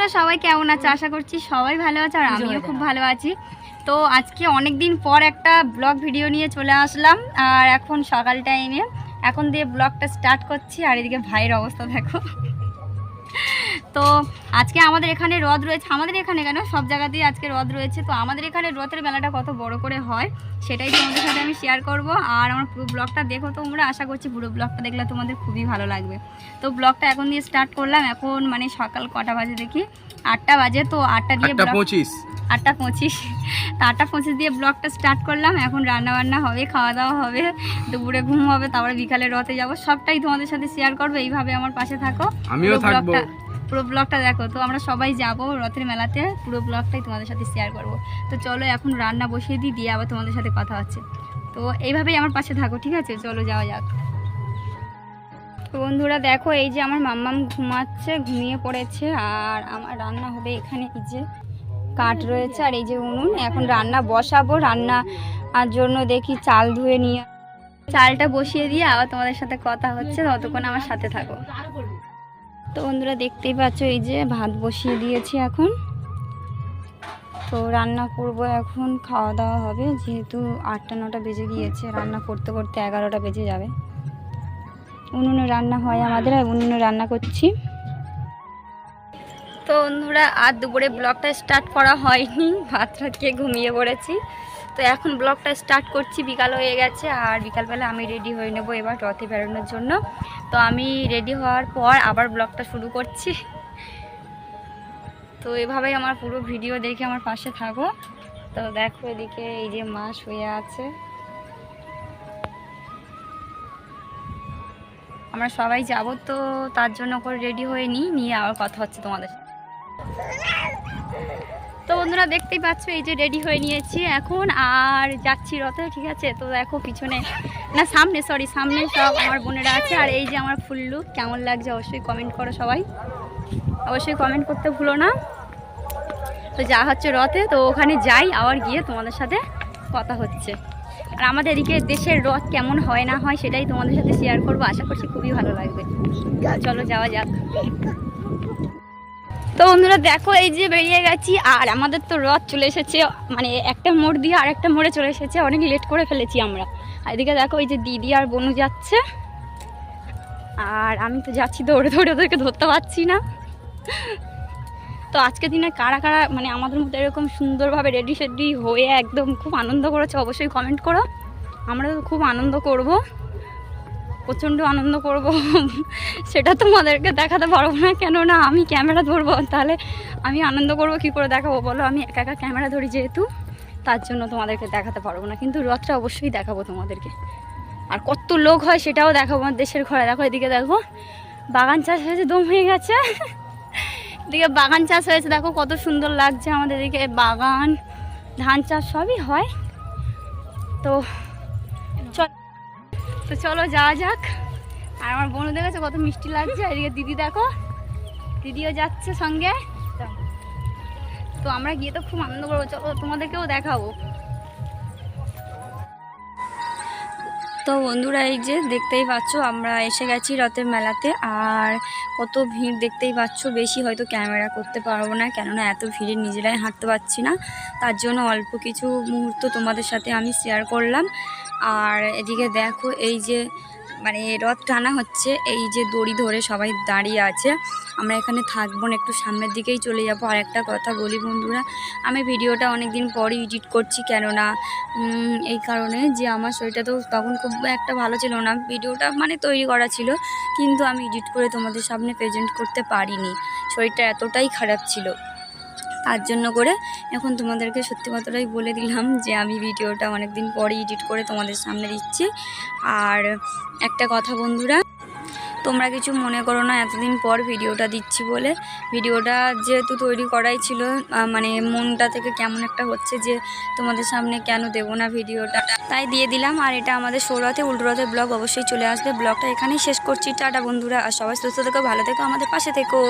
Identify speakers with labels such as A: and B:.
A: তোমরা সবাই কেমন আছো? আশা করছি সবাই ভালো আছো আর আমিও খুব ভালো আছি। তো আজকে অনেক দিন পর একটা ব্লগ ভিডিও নিয়ে চলে আসলাম আর এখন সকাল টাইমে এখন দিয়ে ব্লগটা স্টার্ট করছি। আর এদিকে ভাইয়ের অবস্থা দেখো। তো আজকে আমাদের এখানে রথ রয়েছে, আমাদের এখানে কেন সব জায়গাতেই আজকে রথ রয়েছে। তো আমাদের এখানে রথের মেলাটা কত বড় করে হয় সেটাই তোমাদের সাথে আমি শেয়ার করব। আর আমার পুরো ব্লগটা দেখো তোমরা, আশা করছি পুরো ব্লগটা দেখলে তোমাদের খুবই ভালো লাগবে। তো ব্লগটা এখন দিয়ে স্টার্ট করলাম। এখন মানে সকাল কটা বাজে দেখি, 8টা বাজে। তো 8টা দিয়ে 8:25 তো 8:25 দিয়ে ব্লগটা স্টার্ট করলাম। এখন রান্না বান্না হবে, খাওয়া দাওয়া হবে, দুপুরে ঘুম হবে, তারপরে বিকালে রথে যাব। সবটাই তোমাদের সাথে শেয়ার করবো। এইভাবে আমার পাশে থাকো, আমিও থাকবো, পুরো ব্লগটা দেখো। তো আমরা সবাই যাব রথের মেলাতে, পুরো ব্লগটাই তোমাদের সাথে শেয়ার করব। তো চলো এখন রান্না বসিয়ে দিয়ে আবার তোমাদের সাথে কথা হচ্ছে। তো এইভাবেই আমার পাশে থাকো, ঠিক আছে? চলো যাওয়া যাক। তো বন্ধুরা দেখো, এই যে আমার মাম্মাম ঘুমাচ্ছে, ঘুমিয়ে পড়েছে। আর আমার রান্না হবে এখানে, এই যে কাঠ রয়েছে আর এই যে উনুন। এখন রান্না বসাবো, রান্না আর জন্য দেখি চাল ধুয়ে নিয়ে চালটা বসিয়ে দিয়ে আবার তোমাদের সাথে কথা হচ্ছে। ততক্ষণ আমার সাথে থাকো। তো বন্ধুরা দেখতেই পাচ্ছ, এই যে ভাত বসিয়ে দিয়েছি এখন। তো রান্না করব এখন, খাওয়া দাওয়া হবে। যেহেতু 8টা-9টা বেজে গিয়েছে, রান্না করতে করতে 11টা বেজে যাবে। উনুনে রান্না হয় আমাদের, আর উনুনে রান্না করছি। তো বন্ধুরা আর দুপুরে ব্লগটা স্টার্ট করা হয়নি, ভাত খেয়ে ঘুমিয়ে পড়েছি। তো এখন ব্লগটা স্টার্ট করছি। বিকাল হয়ে গেছে আর বিকালবেলা আমি রেডি হয়ে নেব এবার রথে বেরোনোর জন্য। তো আমি রেডি হওয়ার পর আবার ব্লগটা শুরু করছি। তো এভাবেই আমার পুরো ভিডিও দেখে আমার পাশে থাকো। তো দেখো এদিকে এই যে মা শুয়ে আছে, আমরা সবাই যাব। তো তার জন্য করে রেডি হয়ে নিয়ে আবার কথা হচ্ছে তোমাদের। তো বন্ধুরা দেখতেই পাচ্ছ, এই যে রেডি হয়ে নিয়েছি এখন আর যাচ্ছি রথে, ঠিক আছে? তো দেখো পিছনে না সামনে, সামনে সব আমার বোনেরা আছে। আর এই যে আমার ফুল লুক কেমন লাগছে অবশ্যই কমেন্ট করো, সবাই অবশ্যই কমেন্ট করতে ভুলো না। তো যা হচ্ছে রথে, তো ওখানে যাই, আবার গিয়ে তোমাদের সাথে কথা হচ্ছে। আর আমাদের এদিকে দেশের রথ কেমন হয় না হয় সেটাই তোমাদের সাথে শেয়ার করবো। আশা করছি খুবই ভালো লাগবে। চলো যাওয়া যাক। তো বন্ধুরা দেখো, এই যে বেরিয়ে গেছি আর আমাদের তো রথ চলে এসেছে, মানে একটা মোড় দিয়ে আর একটা মোড়ে চলে এসেছে। অনেক লেট করে ফেলেছি আমরা। আর এদিকে দেখো, এই যে দিদি আর বোনু যাচ্ছে আর আমি তো যাচ্ছি দৌড়ে দৌড়ে, ওদেরকে ধরতে পারছি না। তো আজকের দিনে কারা কারা মানে আমাদের মধ্যে এরকম সুন্দরভাবে রেডি সেডি হয়ে একদম খুব আনন্দ করেছে অবশ্যই কমেন্ট করো। আমরা তো খুব আনন্দ করব, প্রচণ্ড আনন্দ করব। সেটা তোমাদেরকে দেখাতে পারবো না, কেননা আমি ক্যামেরা ধরবো, তাহলে আমি আনন্দ করব কি করে দেখাবো বলো? আমি একা একা ক্যামেরা ধরি যেহেতু, তার জন্য তোমাদেরকে দেখাতে পারবো না। কিন্তু রথটা অবশ্যই দেখাবো তোমাদেরকে। আর কত লোক হয় সেটাও দেখাবো। আমার দেশের ঘরে দেখো, এদিকে দেখো বাগান চাষ হয়েছে, দম হয়ে গেছে। এদিকে বাগান চাষ হয়েছে, দেখো কত সুন্দর লাগছে। আমাদের এদিকে বাগান, ধান চাষ সবই হয়। তো চলো যাওয়া যাক। আর আমার বোনদের কাছে কত মিষ্টি লাগছে। এদিকে দিদি দেখো, দিদিও যাচ্ছে সঙ্গে। তো আমরা গিয়ে তো খুব আনন্দ করবো, চলো তোমাদেরকেও দেখাবো। তো বন্ধুরা এই যে দেখতেই পাচ্ছ, আমরা এসে গেছি রথের মেলাতে। আর কত ভিড় দেখতেই পাচ্ছ। বেশি হয়তো ক্যামেরা করতে পারবো না, কেননা এত ভিড়ে নিজেরাই হাঁটতে পারছি না। তার জন্য অল্প কিছু মুহূর্ত তোমাদের সাথে আমি শেয়ার করলাম। আর এদিকে দেখো, এই যে মানে রথ টানা হচ্ছে, এই যে দড়ি ধরে সবাই দাঁড়িয়ে আছে। আমরা এখানে থাকবো না, একটু সামনের দিকেই চলে যাবো। আর একটা কথা বলি বন্ধুরা, আমি ভিডিওটা অনেক দিন পরই এডিট করছি, কেননা এই কারণে যে আমার শরীরটা তো তখন খুব একটা ভালো ছিল না। ভিডিওটা মানে তৈরি করা ছিল, কিন্তু আমি এডিট করে তোমাদের সামনে প্রেজেন্ট করতে পারিনি, শরীরটা এতটাই খারাপ ছিল। তার জন্য করে এখন তোমাদেরকে সত্যি কথাটাই বলে দিলাম যে আমি ভিডিওটা অনেক দিন পরে এডিট করে তোমাদের সামনে দিচ্ছি। আর একটা কথা বন্ধুরা, তোমরা কিছু মনে করো না এতদিন পর ভিডিওটা দিচ্ছি বলে। ভিডিওটা যেহেতু তৈরি করাই ছিল, মানে মনটা থেকে কেমন একটা হচ্ছে যে তোমাদের সামনে কেন দেবো না ভিডিওটা, তাই দিয়ে দিলাম। আর এটা আমাদের সৌরথে উল্টো রথের ব্লগ অবশ্যই চলে আসবে। ব্লগটা এখানেই শেষ করছি। টাটা বন্ধুরা, আর সবাই সুস্থ থেকো, ভালো থেকো, আমাদের পাশে থেকো।